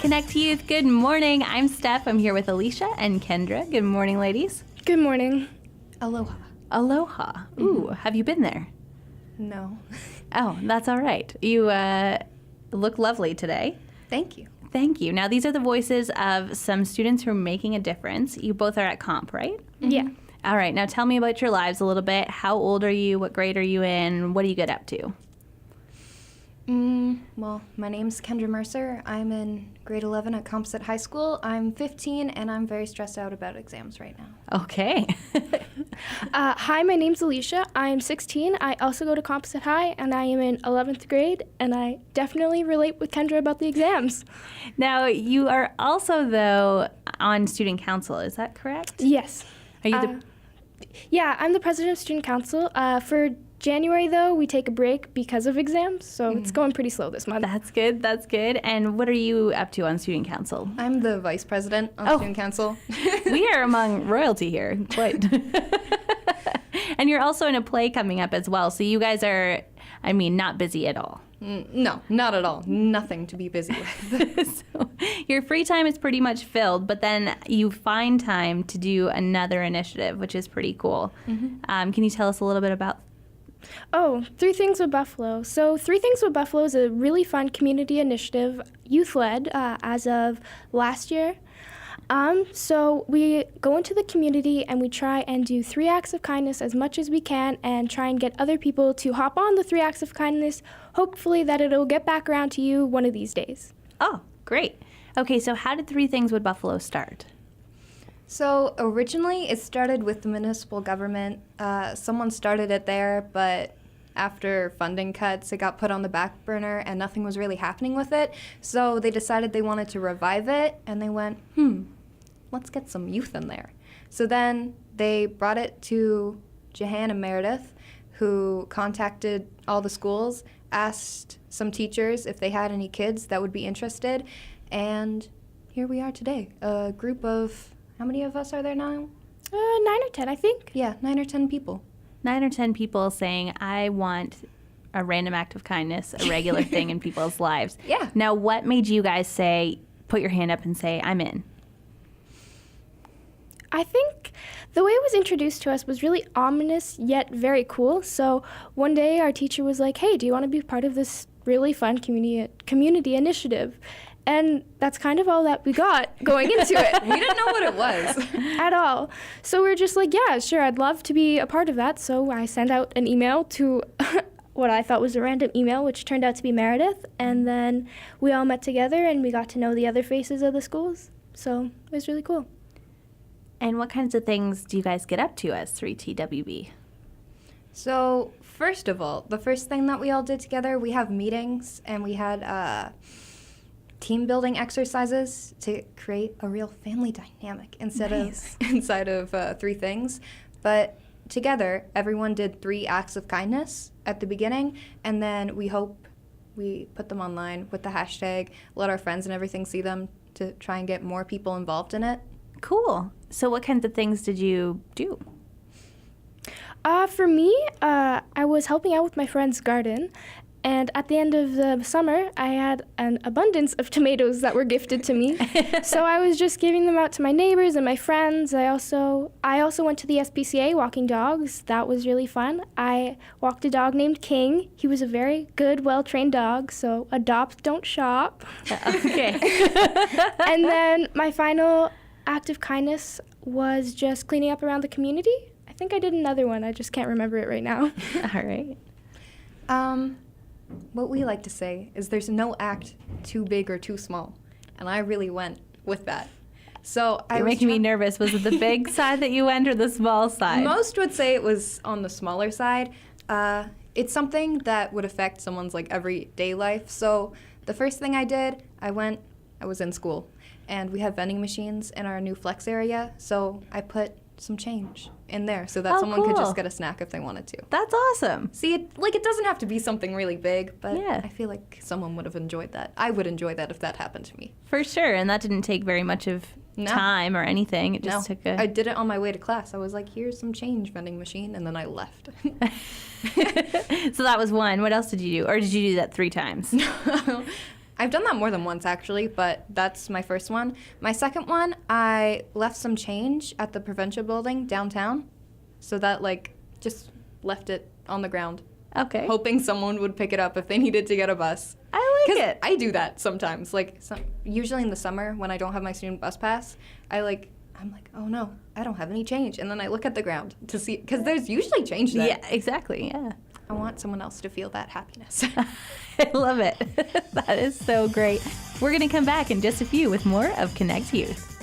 Connect Youth. Good morning. I'm Steph. I'm here with Alicia and Kendra. Good morning, ladies. Good morning. Aloha. Aloha. Ooh, have you been there? No. Oh, that's all right. You look lovely today. Thank you. Thank you. Now, these are the voices of some students who are making a difference. You both are at comp, right? Mm-hmm. Yeah. All right. Now, tell me about your lives a little bit. How old are you? What grade are you in? What do you get up to? Well, my name's Kendra Mercer. I'm in grade 11 at Composite High School. I'm 15, and I'm very stressed out about exams right now. Okay. Hi, my name's Alicia. I'm 16. I also go to Composite High, and I am in 11th grade, and I definitely relate with Kendra about the exams. Now, you are also, though, on student council. Is that correct? Yes. Are you Yeah, I'm the president of student council. For January, though, we take a break because of exams, so it's going pretty slow this month. That's good. That's good. And what are you up to on student council? I'm the vice president on student council. We are among royalty here. Quite. And you're also in a play coming up as well. So you guys are, not busy at all. No, not at all. Nothing to be busy with. So your free time is pretty much filled, but then you find time to do another initiative, which is pretty cool. Mm-hmm. Can you tell us a little bit about? Oh, Three Things with Buffalo. So Three Things with Buffalo is a really fun community initiative, youth-led, as of last year. So we go into the community and we try and do 3 acts of kindness as much as we can and try and get other people to hop on the 3 acts of kindness, hopefully that it'll get back around to you one of these days. Oh, great. Okay, so how did Three Things with Buffalo start? So originally it started with the municipal government. Someone started it there, but after funding cuts, it got put on the back burner and nothing was really happening with it. So they decided they wanted to revive it, and they went, let's get some youth in there. So then they brought it to Jahan and Meredith, who contacted all the schools, asked some teachers if they had any kids that would be interested, and here we are today. A group of, how many of us are there now? 9 or 10, I think. Yeah, 9 or 10 people. 9 or 10 people saying, I want a random act of kindness, a regular thing in people's lives. Yeah. Now, what made you guys say, put your hand up and say, I'm in? I think the way it was introduced to us was really ominous yet very cool. So one day our teacher was like, hey, do you want to be part of this really fun community initiative? And that's kind of all that we got going into it. We didn't know what it was. At all. So we were just like, yeah, sure, I'd love to be a part of that. So I sent out an email to what I thought was a random email, which turned out to be Meredith. And then we all met together and we got to know the other faces of the schools. So it was really cool. And what kinds of things do you guys get up to as 3TWB? So first of all, the first thing that we all did together, we have meetings and we had team building exercises to create a real family dynamic inside of 3 things. But together, everyone did 3 acts of kindness at the beginning, and then we put them online with the hashtag, let our friends and everything see them, to try and get more people involved in it. Cool. So what kinds of things did you do? For me, I was helping out with my friend's garden. And at the end of the summer, I had an abundance of tomatoes that were gifted to me. So I was just giving them out to my neighbors and my friends. I also went to the SPCA walking dogs. That was really fun. I walked a dog named King. He was a very good, well-trained dog, so adopt, don't shop. Okay. And then my final act of kindness was just cleaning up around the community. I think I did another one. I just can't remember it right now. All right. What we like to say is there's no act too big or too small, and I really went with that. So You're making me nervous. Was it the big side that you went or the small side? Most would say it was on the smaller side. It's something that would affect someone's everyday life. So the first thing I did, I was in school, and we have vending machines in our new flex area, so I put some change in there so that someone could just get a snack if they wanted to. That's awesome. See, it doesn't have to be something really big, but yeah. I feel like someone would have enjoyed that. I would enjoy that if that happened to me. For sure, and that didn't take very much of time or anything. It just took I did it on my way to class. I was like, here's some change vending machine, and then I left. So that was one. What else did you do? Or did you do that 3 times? I've done that more than once, actually, but that's my first one. My second one, I left some change at the provincial building downtown. So that, just left it on the ground. Okay. Hoping someone would pick it up if they needed to get a bus. I like it. I do that sometimes. Usually in the summer when I don't have my student bus pass, I'm like, oh no, I don't have any change. And then I look at the ground to see, because there's usually change there. Yeah, exactly, yeah. I want someone else to feel that happiness. I love it. That is so great. We're going to come back in just a few with more of Connect Youth.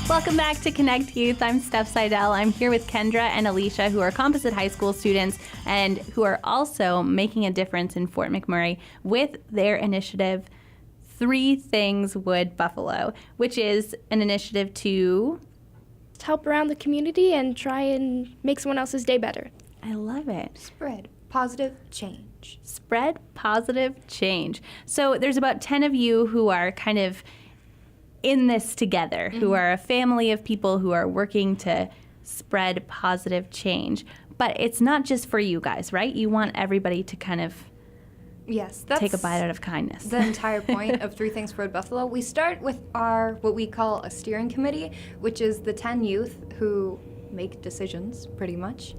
Welcome back to Connect Youth. I'm Steph Seidel. I'm here with Kendra and Alicia, who are Composite High School students and who are also making a difference in Fort McMurray with their initiative, 3 Things Wood Buffalo, which is an initiative to help around the community and try and make someone else's day better. I love it. Spread positive change. Spread positive change. So there's about 10 of you who are kind of in this together, who are a family of people who are working to spread positive change. But it's not just for you guys, right? You want everybody to kind of that's take a bite out of kindness. The entire point of 3 Things for Wood Buffalo. We start with our, what we call a steering committee, which is the 10 youth who make decisions, pretty much.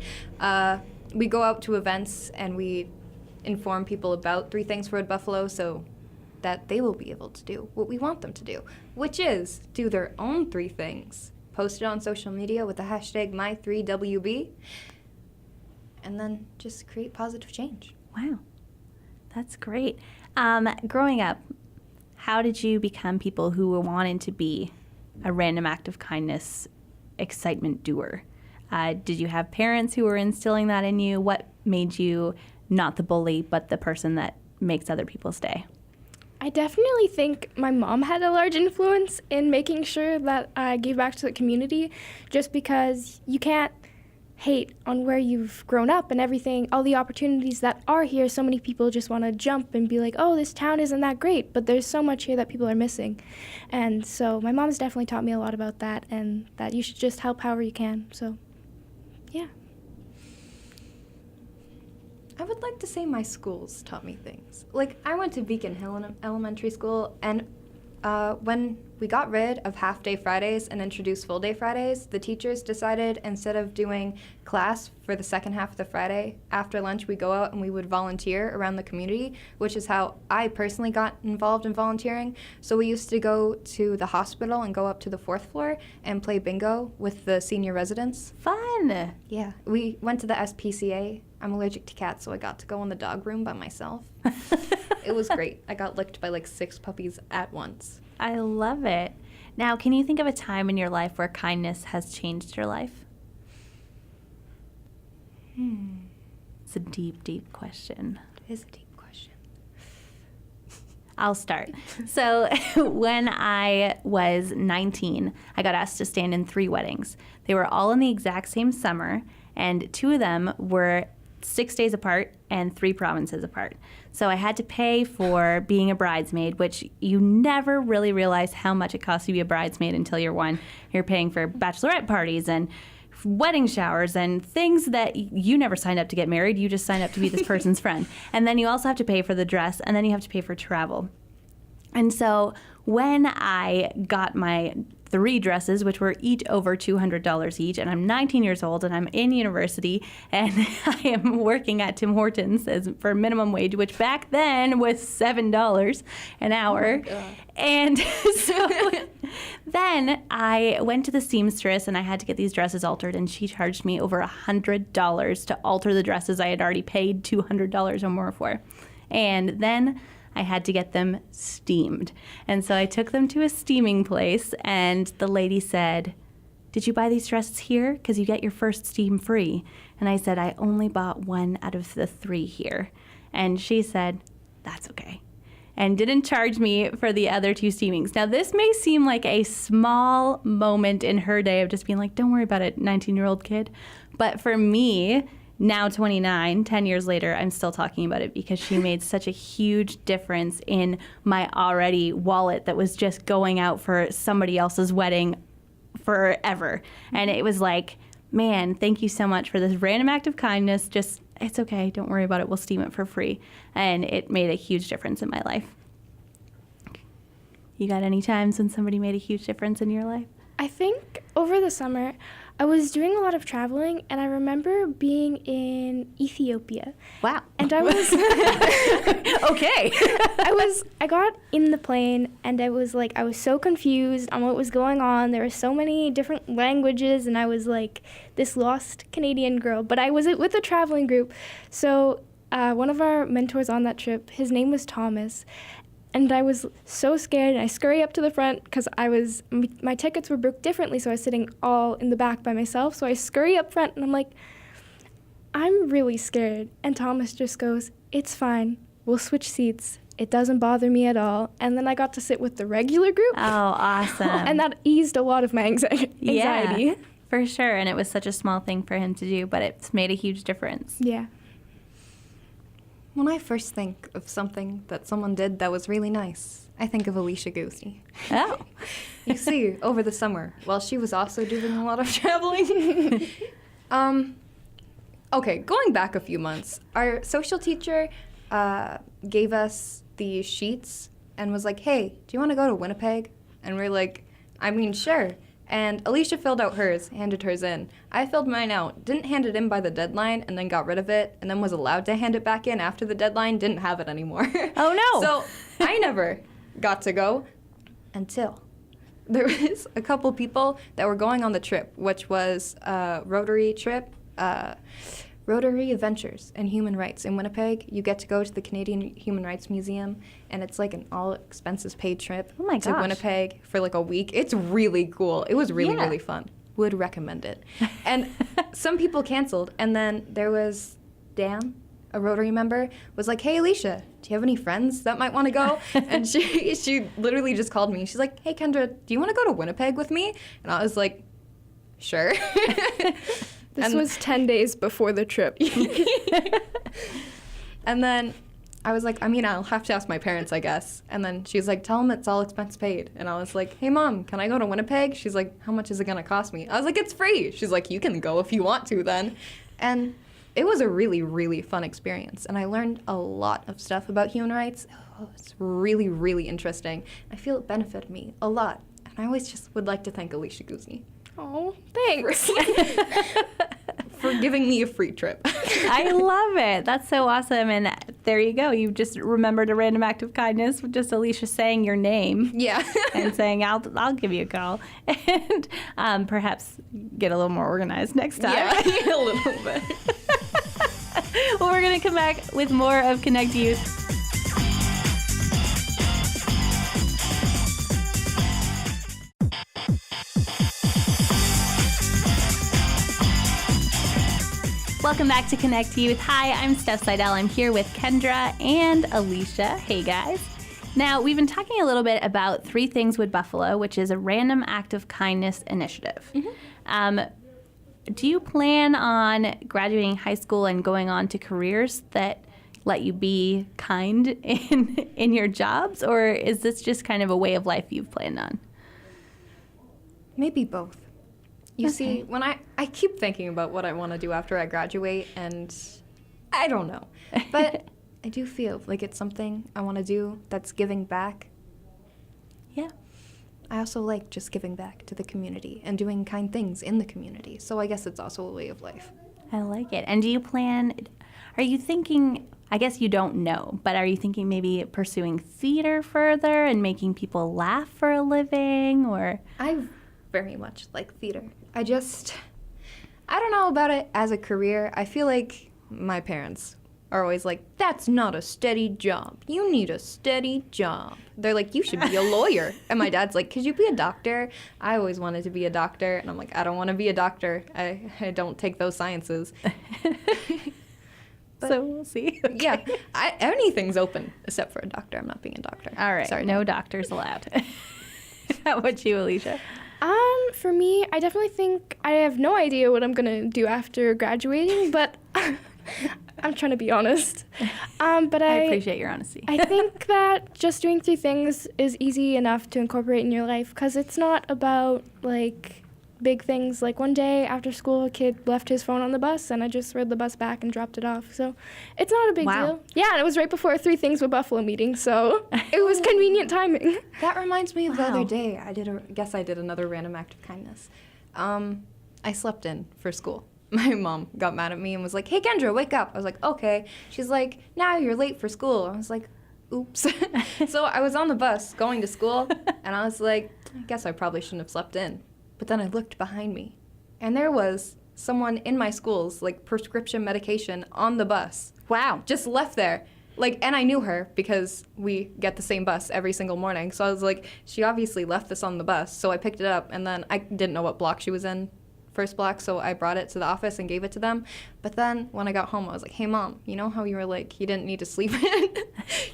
We go out to events and we inform people about 3 Things for Wood Buffalo so that they will be able to do what we want them to do, which is do their own 3 things, post it on social media with the hashtag My3WB, and then just create positive change. Wow. That's great. Growing up, how did you become people who were wanting to be a random act of kindness excitement doer? Did you have parents who were instilling that in you? What made you not the bully, but the person that makes other people's day? I definitely think my mom had a large influence in making sure that I gave back to the community, just because you can't hate on where you've grown up and everything, all the opportunities that are here. So many people just want to jump and be like, oh, this town isn't that great, but there's so much here that people are missing. And so my mom's definitely taught me a lot about that, and that you should just help however you can. So, yeah. I would like to say my schools taught me things. I went to Beacon Hill Elementary School, and when we got rid of half-day Fridays and introduced full-day Fridays, the teachers decided instead of doing class for the second half of the Friday, after lunch we go out and we would volunteer around the community, which is how I personally got involved in volunteering. So we used to go to the hospital and go up to the 4th floor and play bingo with the senior residents. Fun. Yeah, we went to the SPCA. I'm allergic to cats, so I got to go in the dog room by myself. It was great. I got licked by 6 puppies at once. I love it. Now, can you think of a time in your life where kindness has changed your life? It's a deep, deep question. It is a deep question. I'll start. So when I was 19, I got asked to stand in 3 weddings. They were all in the exact same summer, and 2 of them were 6 days apart and 3 provinces apart. So I had to pay for being a bridesmaid, which you never really realize how much it costs to be a bridesmaid until you're one. You're paying for bachelorette parties and wedding showers and things that you never signed up to get married. You just signed up to be this person's friend. And then you also have to pay for the dress, and then you have to pay for travel. And so when I got my 3 dresses, which were each over $200 each, and I'm 19 years old, and I'm in university, and I am working at Tim Hortons for minimum wage, which back then was $7 an hour. Oh, and so then I went to the seamstress, and I had to get these dresses altered, and she charged me over $100 to alter the dresses I had already paid $200 or more for. And then I had to get them steamed. And so I took them to a steaming place, and the lady said, "Did you buy these dresses here? Because you get your first steam free." And I said, "I only bought 1 out of the 3 here." And she said, "That's okay," and didn't charge me for the other 2 steamings. Now, this may seem like a small moment in her day of just being like, "Don't worry about it, 19-year-old kid." But for me, now 29, 10 years later, I'm still talking about it because she made such a huge difference in my already wallet that was just going out for somebody else's wedding forever. And it was like, man, thank you so much for this random act of kindness. Just, it's okay. Don't worry about it. We'll steam it for free. And it made a huge difference in my life. You got any times when somebody made a huge difference in your life? I think over the summer, I was doing a lot of traveling, and I remember being in Ethiopia. Wow. And I was okay. I got in the plane, and I was so confused on what was going on. There were so many different languages, and I was like this lost Canadian girl. But I was with a traveling group. So one of our mentors on that trip, his name was Thomas. And I was so scared, and I scurry up to the front because my tickets were booked differently, so I was sitting all in the back by myself. So I scurry up front, and I'm like, I'm really scared. And Thomas just goes, it's fine. We'll switch seats. It doesn't bother me at all. And then I got to sit with the regular group. Oh, awesome. And that eased a lot of my anxiety. Yeah, for sure. And it was such a small thing for him to do, but it's made a huge difference. Yeah. When I first think of something that someone did that was really nice, I think of Alicia Goosey. Oh. You see, over the summer, while she was also doing a lot of traveling. Okay, going back a few months, our social teacher gave us these sheets and was like, hey, do you want to go to Winnipeg? And we're like, I mean, sure. And Alicia filled out hers, handed hers in. I filled mine out, didn't hand it in by the deadline, and then got rid of it, and then was allowed to hand it back in after the deadline, didn't have it anymore. Oh, no. So I never got to go until there was a couple people that were going on the trip, which was a Rotary trip, Rotary Adventures and Human Rights in Winnipeg. You get to go to the Canadian Human Rights Museum, and it's like an all-expenses-paid trip to gosh. Winnipeg for like a week. It's really cool. It was really, Yeah. really fun. Would recommend it. And some people canceled, and then there was Dan, a Rotary member, was like, hey, Alicia, do you have any friends that might want to go? And she literally just called me. She's like, hey, Kendra, do you want to go to Winnipeg with me? And I was like, sure. This was 10 days before the trip. And then I was like, I mean, I'll have to ask my parents, I guess. And then she's like, tell them it's all expense paid. And I was like, hey, Mom, can I go to Winnipeg? She's like, how much is it going to cost me? I was like, it's free. She's like, you can go if you want to then. And it was a really, really fun experience. And I learned a lot of stuff about human rights. Oh, it's really, really interesting. I feel it benefited me a lot. And I always just would like to thank Alicia Goosey Oh, thanks. for giving me a free trip. I love it. That's so awesome. And there you go. You just remembered a random act of kindness with just Alicia saying your name. Yeah. And saying, I'll give you a call. And perhaps get a little more organized next time. Yeah, a little bit. Well, we're going to come back with more of Connect Youth. Welcome back to Connect Youth. Hi, I'm Steph Seidel. I'm here with Kendra and Alicia. Hey, guys. Now, we've been talking a little bit about Three Things with Buffalo, which is a random act of kindness initiative. Mm-hmm. Do you plan on graduating high school and going on to careers that let you be kind in your jobs, or is this just kind of a way of life you've planned on? Maybe both. You see, when I keep thinking about what I want to do after I graduate, and I don't know. But I do feel like it's something I want to do that's giving back. Yeah. I also like just giving back to the community and doing kind things in the community. So I guess it's also a way of life. I like it. And are you thinking, I guess you don't know, but are you thinking maybe pursuing theater further and making people laugh for a living, or? I very much like theater. I don't know about it as a career. I feel like my parents are always like, that's not a steady job. You need a steady job. They're like, you should be a lawyer. And my dad's like, could you be a doctor? I always wanted to be a doctor. And I'm like, I don't want to be a doctor. I don't take those sciences. But, so we'll see. Okay. Yeah, anything's open except for a doctor. I'm not being a doctor. All right. Sorry, no doctors allowed. How about you, Alicia? For me, I definitely think I have no idea what I'm going to do after graduating, but I'm trying to be honest. But I appreciate your honesty. I think that just doing three things is easy enough to incorporate in your life because it's not about, like, big things. Like one day after school, a kid left his phone on the bus, and I just rode the bus back and dropped it off. So it's not a big deal. Yeah, and it was right before a 3 Things with Buffalo meeting, so it was convenient timing. That reminds me of the Wow. other day. I guess I did another random act of kindness. I slept in for school. My mom got mad at me and was like, "Hey, Kendra, wake up." I was like, "Okay." She's like, "Now you're late for school." I was like, "Oops." So I was on the bus going to school, and I was like, I guess I probably shouldn't have slept in. But then I looked behind me, and there was someone in my school's like prescription medication on the bus. Wow. Just left there. Like, and I knew her because we get the same bus every single morning. So I was like, she obviously left this on the bus. So I picked it up, and then I didn't know what block she was in, first block, so I brought it to the office and gave it to them. But then when I got home, I was like, "Hey, Mom, you know how you were like, you didn't need to sleep in?"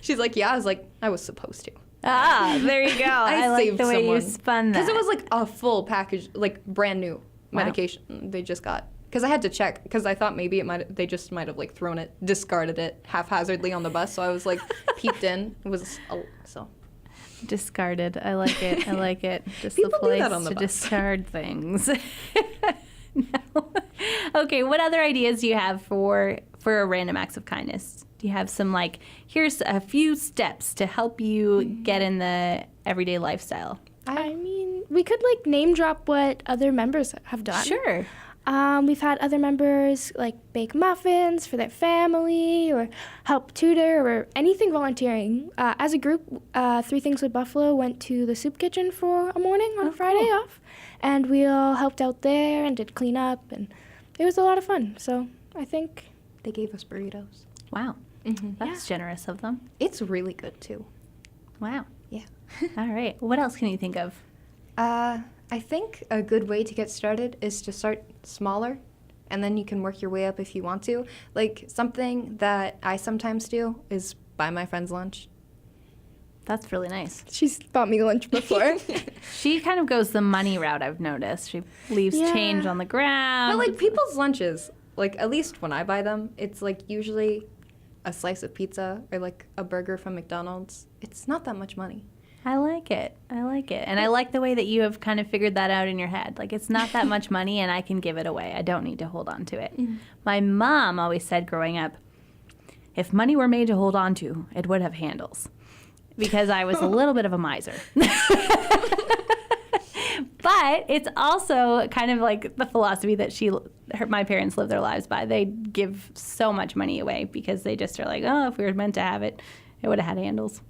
She's like, "Yeah." I was like, "I was supposed to." Ah, there you go. I like saved the way you someone. spun that. Because it was like a full package, like brand new medication they just got. Because I had to check, because I thought maybe they just might have like thrown it, discarded it haphazardly on the bus. So I was like peeped in. It was so. Discarded. I like it. I like it. Just People the do place that on the to bus. discard things. No. Okay, what other ideas do you have for a random acts of kindness? Do you have some like, here's a few steps to help you get in the everyday lifestyle? I mean, we could like name drop what other members have done. Sure. We've had other members like bake muffins for their family or help tutor or anything volunteering. As a group, 3 Things with Buffalo went to the soup kitchen for a morning on a Friday off, and we all helped out there and did cleanup, and it was a lot of fun. So I think They gave us burritos. Wow. Mm-hmm. That's generous of them. It's really good too. Wow. Yeah. All right. What else can you think of? I think a good way to get started is to start smaller, and then you can work your way up if you want to. Like, something that I sometimes do is buy my friends lunch. That's really nice. she's bought me lunch before. She kind of goes the money route, I've noticed. She leaves Yeah. change on the ground. But, like, people's lunches, like, at least when I buy them, it's, like, usually a slice of pizza or, like, a burger from McDonald's. It's not that much money. I like it. I like it. And I like the way that you have kind of figured that out in your head. Like, it's not that much money and I can give it away. I don't need to hold on to it. My mom always said growing up, if money were made to hold on to, it would have handles. Because I was a little bit of a miser. But it's also kind of like the philosophy that my parents live their lives by. They give so much money away because they just are like, oh, if we were meant to have it, it would have had handles.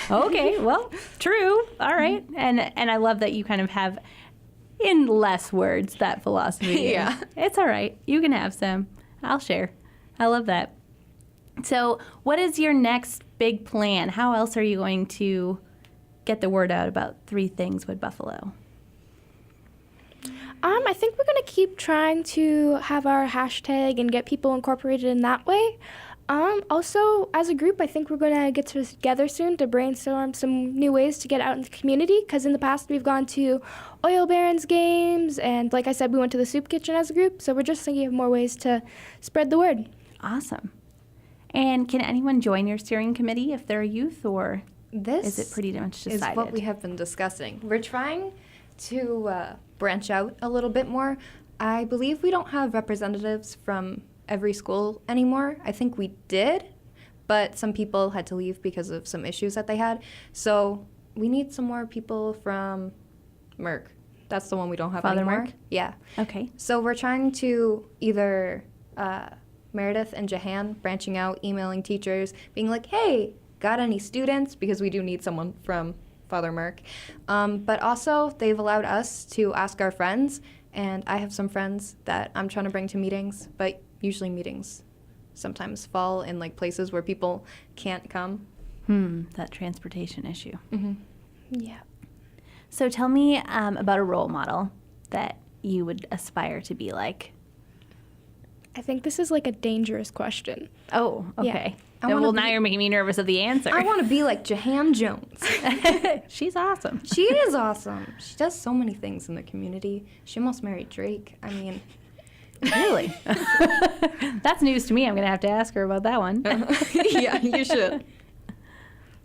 Okay, well, true. All right. And I love that you kind of have, in less words, that philosophy. Yeah. It's all right. You can have some. I'll share. I love that. So what is your next big plan? How else are you going to get the word out about 3 Things with Buffalo? I think we're going to keep trying to have our hashtag and get people incorporated in that way. Also, as a group, I think we're going to get together soon to brainstorm some new ways to get out in the community, because in the past we've gone to Oil Barons games, and like I said, we went to the soup kitchen as a group, so we're just thinking of more ways to spread the word. Awesome. And can anyone join your steering committee if they're a youth, or This is it pretty much decided? is what we have been discussing. We're trying to branch out a little bit more. I believe we don't have representatives from every school anymore. I think we did, but some people had to leave because of some issues that they had. So we need some more people from Merck. That's the one we don't have Father anymore. Merck? Yeah. Okay. So we're trying to either Meredith and Jahan branching out, emailing teachers, being like, hey, got any students? Because we do need someone from Father Merck. But also, they've allowed us to ask our friends, and I have some friends that I'm trying to bring to meetings, but usually meetings sometimes fall in like places where people can't come. That transportation issue. Mm-hmm. Yeah. So tell me about a role model that you would aspire to be like. I think this is like a dangerous question. Oh, Yeah. okay. I wanna Well, be- now you're making me nervous of the answer. I want to be like Jahan Jones. She's awesome. She is awesome. She does so many things in the community. She almost married Drake. I mean, Really? That's news to me. I'm going to have to ask her about that one. yeah, you should.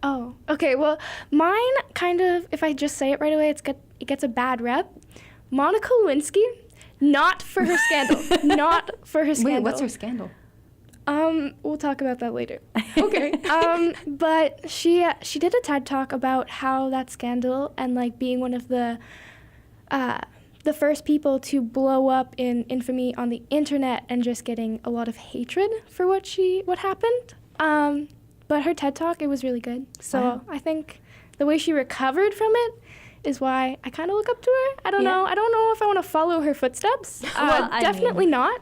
Oh, okay. Well, mine kind of, if I just say it right away, it gets a bad rep. Monica Lewinsky, not for her scandal. Not for her scandal. Wait, what's her scandal? We'll talk about that later. Okay. But she did a TED Talk about how that scandal and like being one of the first people to blow up in infamy on the internet and just getting a lot of hatred for what happened. But her TED Talk, it was really good. So Wow. I think the way she recovered from it is why I kind of look up to her. I don't Yeah. know. I don't know if I want to follow her footsteps. Well, I Definitely mean- not.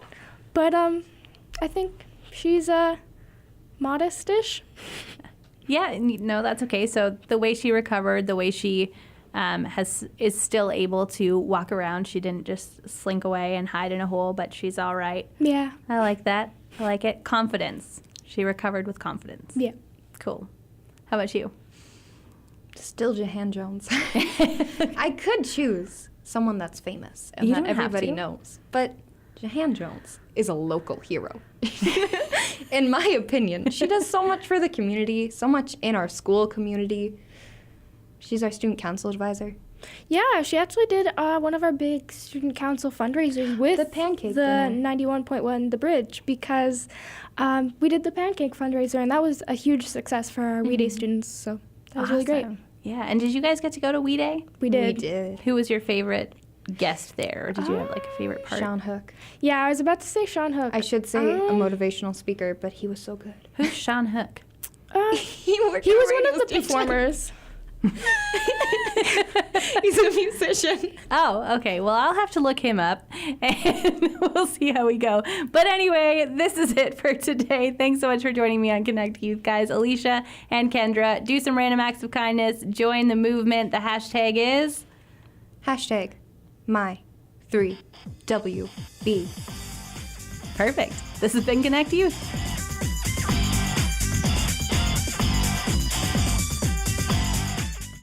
But I think she's modest-ish. Yeah, no, that's okay. So the way she recovered, the way she is still able to walk around. She didn't just slink away and hide in a hole, but she's all right. Yeah. I like that. I like it. Confidence. She recovered with confidence. Yeah. Cool. How about you? Still Jahan Jones. I could choose someone that's famous and You that don't have everybody to. knows, but Jahan Jones is a local hero. In my opinion, she does so much for the community, so much in our school community. She's our student council advisor. Yeah, she actually did one of our big student council fundraisers with The pancake the dinner. 91.1 The Bridge because we did the pancake fundraiser and that was a huge success for our We Day students. So that was really great. Awesome. Yeah, and did you guys get to go to We Day? We did. We did. Who was your favorite guest there, or did you have like a favorite part? Sean Hook. Yeah, I was about to say Sean Hook. I should say a Um, motivational speaker, but he was so good. Who's Sean Hook? He He was one of the performers. He's a musician. Oh, okay. Well, I'll have to look him up and we'll see how we go. But anyway, this is it for today. Thanks so much for joining me on Connect Youth, guys. Alicia and Kendra, do some random acts of kindness. Join the movement. The hashtag is... Hashtag my3WB. Perfect. This has been Connect Youth.